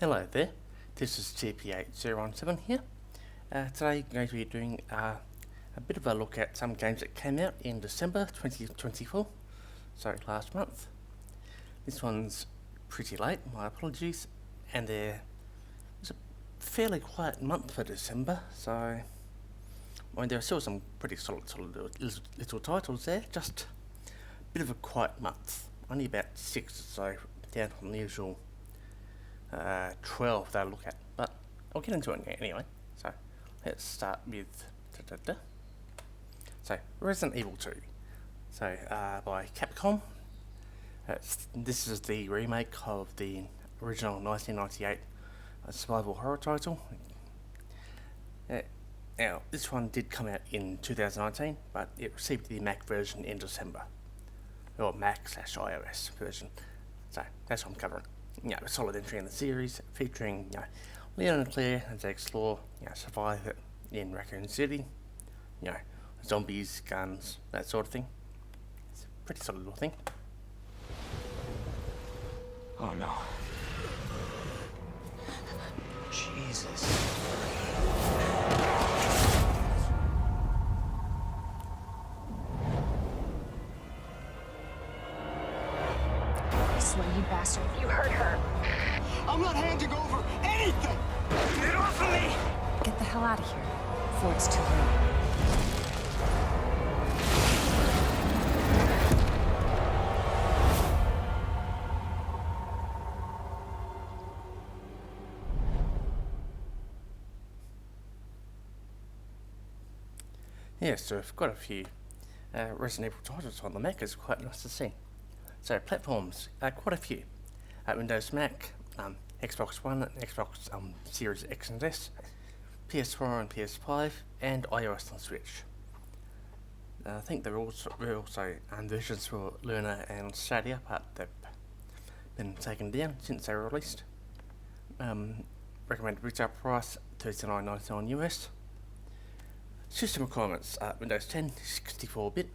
Hello there, this is GP8017 here. Today I'm going to be doing a bit of a look at some games that came out in December 2024, so last month. This one's pretty late, my apologies, and it was a fairly quiet month for December, so I mean, there are still some pretty solid little titles there, just a bit of a quiet month, only about 6 or so, down from the usual 12 that I'll look at, but I'll get into it anyway. So let's start with so Resident Evil 2, so by Capcom. This is the remake of the original 1998 survival horror title. Now this one did come out in 2019, but it received the Mac version in December, or Mac/iOS version, so that's what I'm covering. A solid entry in the series, featuring LeiYun and Claire as they explore, survive it in Raccoon City, zombies, guns, that sort of thing. It's a pretty solid little thing. Oh no. Jesus. Slow, you bastard. You hurt her. I'm not handing over anything! Get off of me! Get the hell out of here before it's too late. Yeah, so I've got a few Resident Evil titles on the Mac. It's quite nice to see. So platforms, quite a few. Windows, Mac, Xbox One, Xbox Series X and S, PS4 and PS5, and iOS and Switch. I think there are also versions for Luna and Stadia, but they've been taken down since they were released. Recommended retail price $39.99 US. System requirements: Windows 10 64-bit,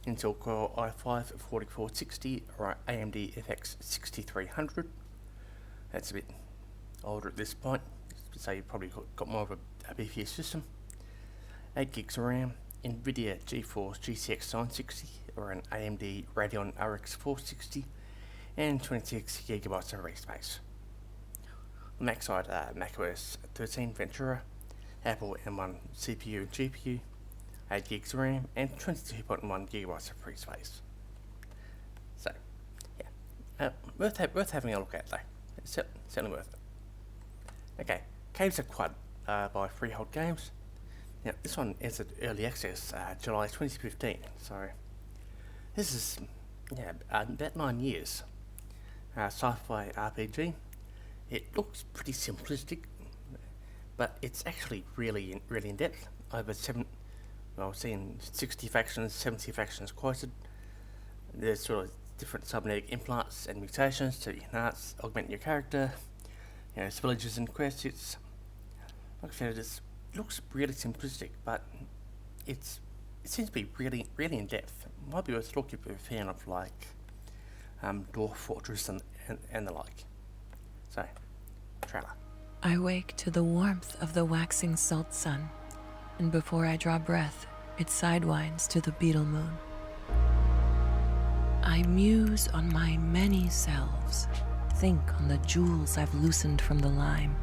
Intel Core i5-4460 or AMD FX 6300. That's a bit older at this point, so you've probably got more of a beefier system. 8 gigs of RAM, NVIDIA GeForce GTX 960 or an AMD Radeon RX 460, and 26 gigabytes of array space. On the Mac side, macOS 13 Ventura, Apple M1 CPU and GPU, 8 gigs of RAM, and 22.1 gigabytes of free space. So, yeah, worth having a look at though. It's certainly worth it. Okay, Caves of Quad by Freehold Games. Now, this one is at early access, July 2015. So, this is about 9 years. Sci-fi RPG. It looks pretty simplistic, but it's actually really in depth. Over seeing 60 factions, 70 factions quoted. There's sort of different cybernetic implants and mutations to enhance, augment your character. Villages and quests. It's, like I said, it looks really simplistic, but it seems to be really in depth. It might be worth looking if you're a fan of like Dwarf Fortress and the like. So, trailer. I wake to the warmth of the waxing salt sun, and before I draw breath, it sidewinds to the beetle moon. I muse on my many selves, think on the jewels I've loosened from the lime,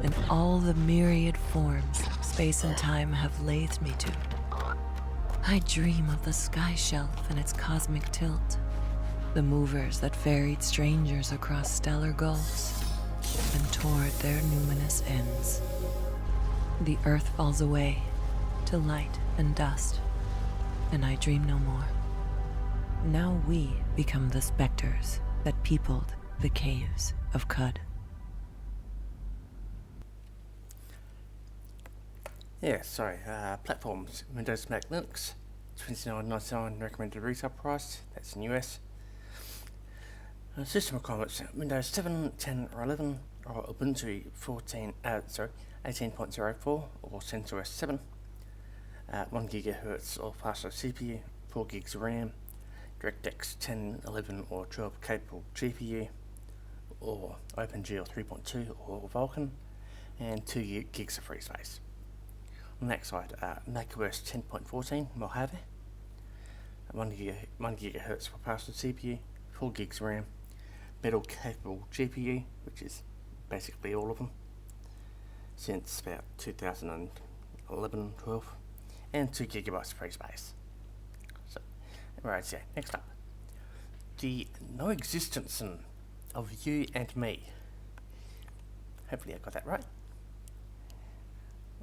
and all the myriad forms space and time have lathed me to. I dream of the sky shelf and its cosmic tilt, the movers that ferried strangers across stellar gulfs and toward their numinous ends. The earth falls away to light and dust, and I dream no more. Now we become the specters that peopled the caves of Cud. Platforms: Windows, Mac, Linux, $29.99 recommended retail price. That's in US. System requirements: Windows 7, 10, or 11, or Ubuntu 18.04 or CentOS 7. 1 GHz or faster CPU, 4 gigs of RAM, DirectX 10, 11, or 12 capable GPU, or OpenGL 3.2 or Vulkan, and 2 gigs of free space. On the next side, macOS 10.14 Mojave, 1 GHz capacitive CPU, 4 gigs RAM, Metal capable GPU, which is basically all of them since about 2011-12, and 2 gigabytes free space. So, right, so next up, the NOexistanceN of you and me. Hopefully I got that right.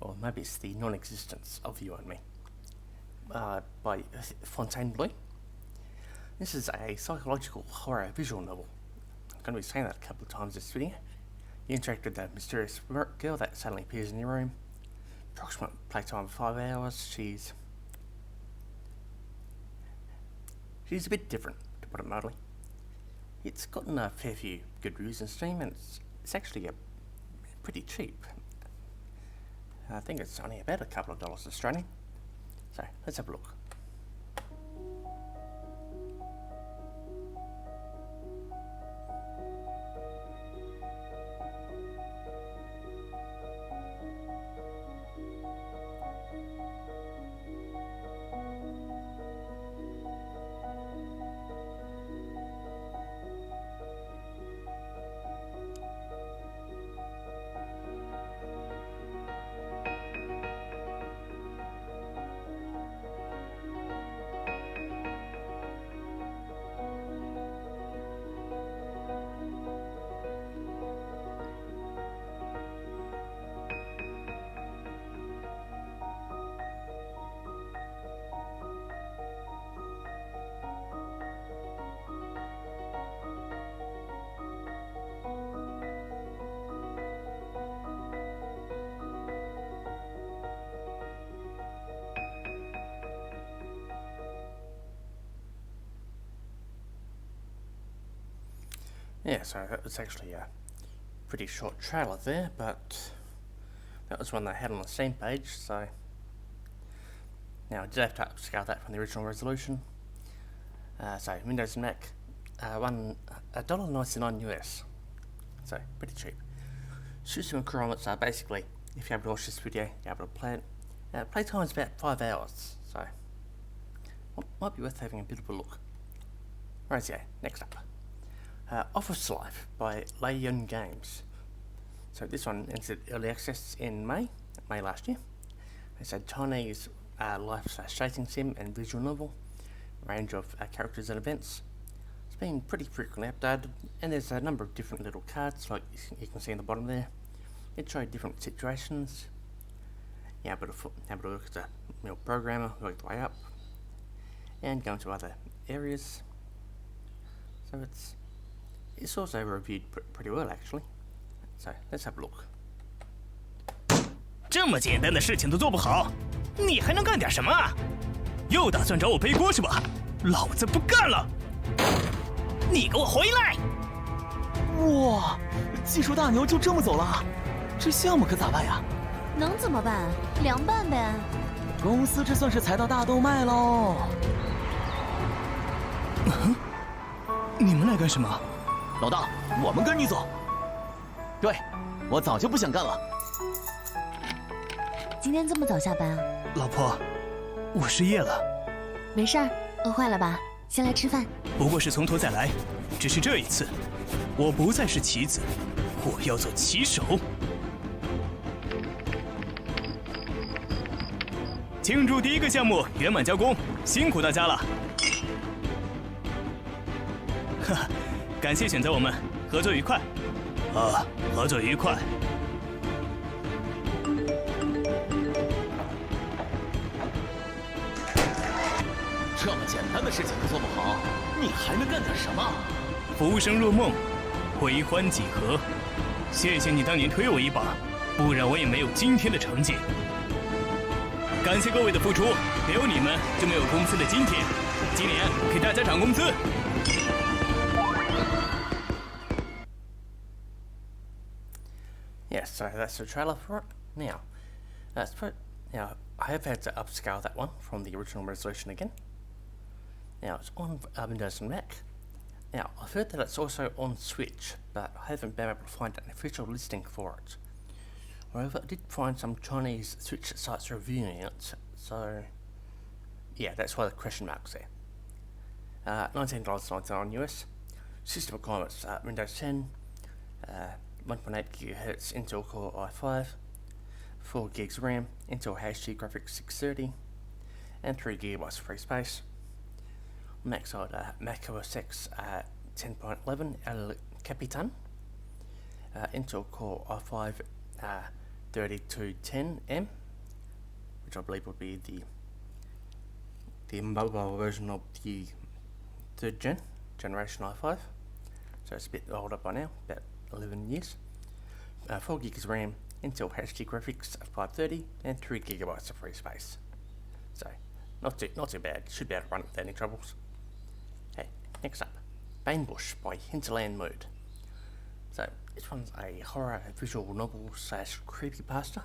Or maybe it's the non-existence of you and me. By Fontainebleau. This is a psychological horror visual novel. I'm going to be saying that a couple of times this video. You interact with the mysterious girl that suddenly appears in your room. Approximate playtime of 5 hours. She's a bit different, to put it mildly. It's gotten a fair few good reviews on Steam, and it's actually pretty cheap. I think it's only about a couple of dollars Australian. So let's have a look. Yeah, so that was actually a pretty short trailer there, but that was one they had on the Steam page, so now I did have to upscale that from the original resolution. So Windows and Mac, $1.99 US, so pretty cheap. System requirements are basically, if you're able to watch this video, you're able to play it. Playtime is about 5 hours, so might be worth having a bit of a look. Right, yeah, next up. Office Life by LeiYun Games. So this one entered early access in May last year. It's a Chinese life/dating sim and visual novel, range of characters and events. It's been pretty frequently updated, and there's a number of different little cards, like you can see in the bottom there. It shows different situations. You're able to work as a programmer, work the way up, and go into other areas. So it's also reviewed pretty well, actually. So let's have a look. 这么简单的事情都做不好，你还能干点什么啊？又打算找我背锅是吧？老子不干了！你给我回来！哇，技术大牛就这么走了，这项目可咋办呀？能怎么办？凉拌呗。公司这算是踩到大动脉喽。你们来干什么？ 老大，我们跟你走。对，我早就不想干了。今天这么早下班啊？老婆，我失业了。没事儿，饿坏了吧？先来吃饭。不过是从头再来，只是这一次，我不再是棋子，我要做棋手。庆祝第一个项目圆满交工，辛苦大家了。哈哈。 感谢选择我们，合作愉快。啊，合作愉快。这么简单的事情都做不好，你还能干点什么？浮生若梦，回欢几何？谢谢你当年推我一把，不然我也没有今天的成绩。感谢各位的付出，没有你们就没有公司的今天。今年给大家涨工资。 Yes, so that's the trailer for it. Now, I have had to upscale that one from the original resolution again. Now, it's on Windows and Mac. Now, I've heard that it's also on Switch, but I haven't been able to find an official listing for it. However, I did find some Chinese Switch sites reviewing it, so yeah, that's why the question mark's there. $19.99 US. System requirements: Windows 10, 1.8 GHz Intel Core i5, 4 gigs RAM, Intel HD graphics 630, and 3 GB free space. Mac side, Mac OS X 10.11 El Capitan, Intel Core i5 3210M, which I believe would be the mobile version of the third generation i5, so it's a bit older by now, about 11 years. 4 gigs RAM, Intel HD graphics 530, and 3 GB of free space. So not too bad. Should be able to run it without any troubles. Okay, next up, BaneBush by Hinterland mode. So this one's a horror visual novel / creepypasta.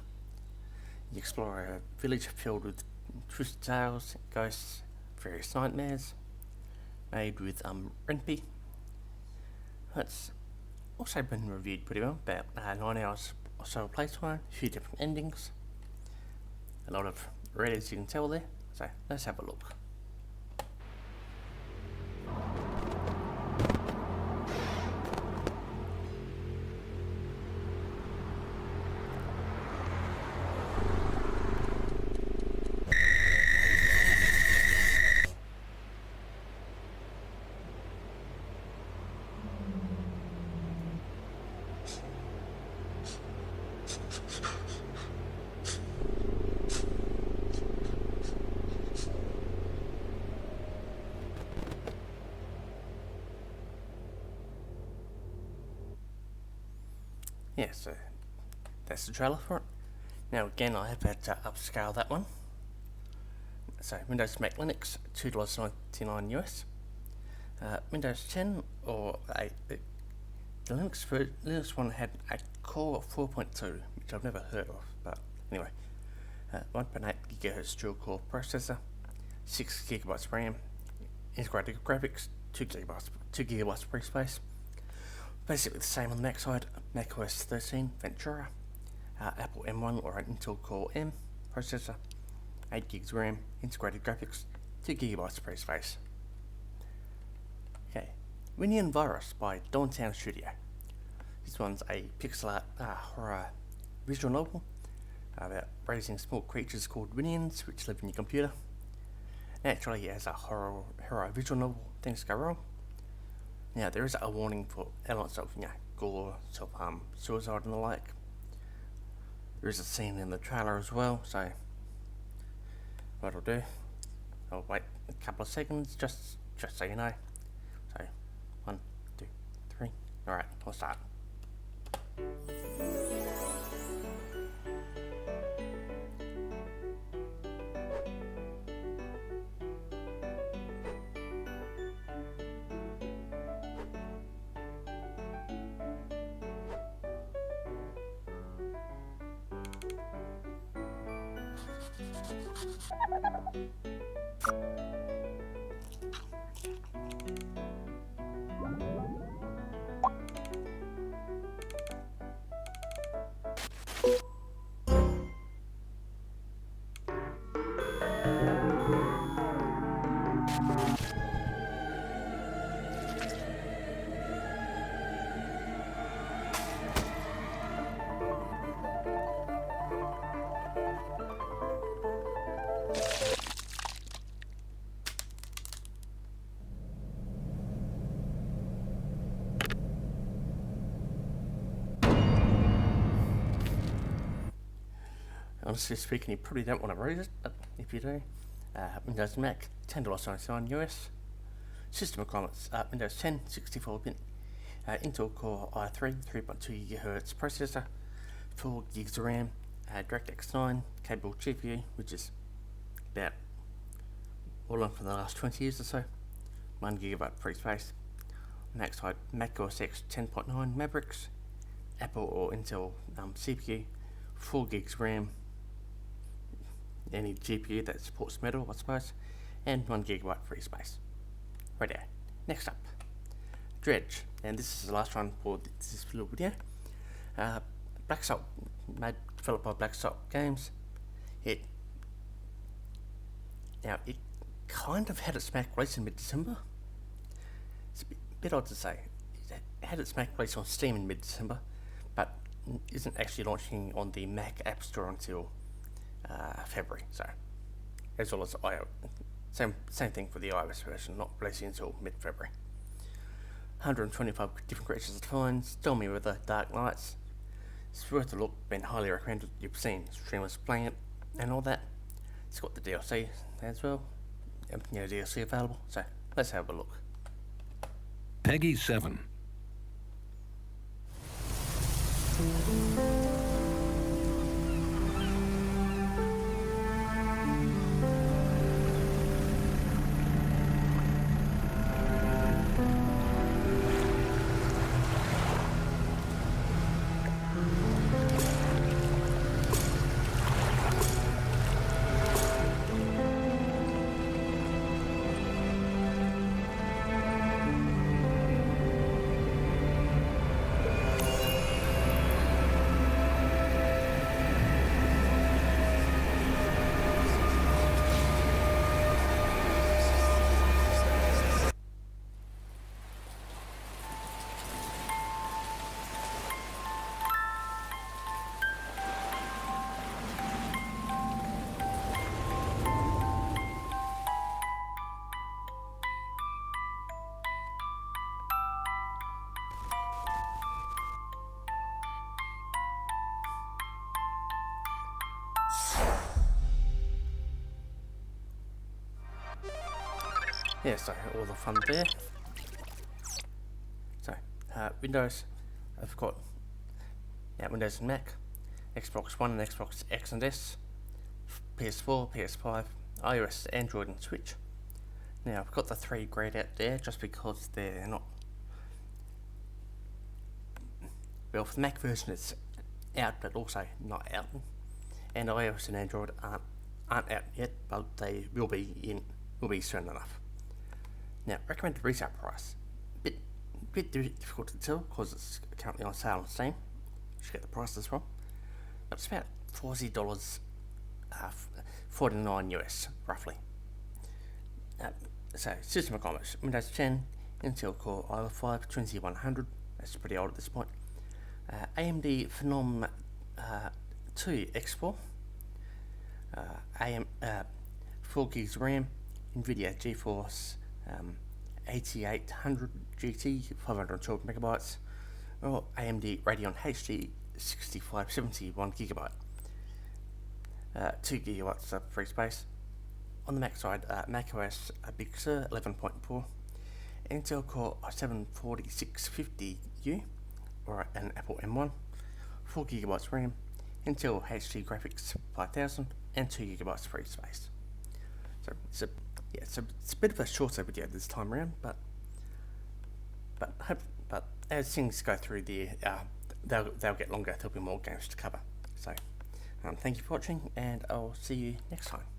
You explore a village filled with twisted tales, ghosts, various nightmares, made with Renpy. That's also been reviewed pretty well, about 9 hours or so of playtime, a few different endings, a lot of red as you can tell there, so let's have a look. Yeah, so that's the trailer for it. Now again, I have had to upscale that one. So Windows Mac Linux, $2.99 US. Windows 10 or the Linux one had a Core 4.2, which I've never heard of, but anyway. 1.8 GHz dual core processor, 6 GB RAM, integrated graphics, 2 GB free space. Basically the same on the Mac side, Mac OS 13 Ventura, Apple M1 or an Intel Core M processor, 8 gigs RAM, integrated graphics, 2 GB free space. Okay, Winion Virus by Dawntown Studio. This one's a pixel art horror visual novel about raising small creatures called Winions which live in your computer. Naturally, as a horror visual novel, things go wrong. Now, there is a warning for elements of, gore, self-harm, suicide and the like. There is a scene in the trailer as well, so what I'll do, I'll wait a couple of seconds just so you know. So, 1, 2, 3, alright, I'll start. Honestly speaking, you probably don't want to read it, but if you do, Windows Mac, $10.99 US. System requirements: Windows 10, 64-bit, Intel Core i3, 3.2 GHz processor, 4 gigs RAM, DirectX 9, capable GPU, which is about all on for the last 20 years or so, 1 GB free space. Mac side, Mac OS X 10.9 Mavericks, Apple or Intel CPU, 4 gigs RAM, any GPU that supports Metal, I suppose, and 1 GB free space. Righto. Next up, DREDGE, and this is the last one for this little video. Black Salt, developed by Black Salt Games. It kind of had its Mac release in mid-December. It's a bit odd to say. It had its Mac release on Steam in mid-December, but isn't actually launching on the Mac App Store until February. So, as well as iOS, same thing for the iOS version, not releasing until mid-February. 125 different creatures to find, stormy weather, dark nights. It's worth a look, been highly recommended. You've seen streamers playing it and all that. It's got the DLC as well, DLC available, so let's have a look. Peggy 7. Yeah, so all the fun there. So, Windows, I've got Windows and Mac, Xbox One and Xbox X and S, PS4, PS5, iOS, Android and Switch. Now, I've got the 3 grayed out there just because they're not... Well, for the Mac version it's out, but also not out. And iOS and Android aren't out yet, but they will be soon enough. Now, recommended resale price, bit difficult to tell because it's currently on sale on Steam. Should get the prices from, but it's about $40, 49 US roughly. So system requirements: Windows 10, Intel Core i5 2100. That's pretty old at this point. AMD Phenom 2 X4. 4 gigs RAM. NVIDIA GeForce 8800 GT 512 megabytes, or AMD Radeon HD 6570 1GB, 2 gigabytes of free space. On the Mac side, macOS Big Sur 11.4, Intel Core i7 4650U, or an Apple M1, 4 gigabytes RAM, Intel HD Graphics 5000, and 2 gigabytes free space. So it's a bit of a shorter video this time around, but as things go through the they'll get longer. There'll be more games to cover. So thank you for watching, and I'll see you next time.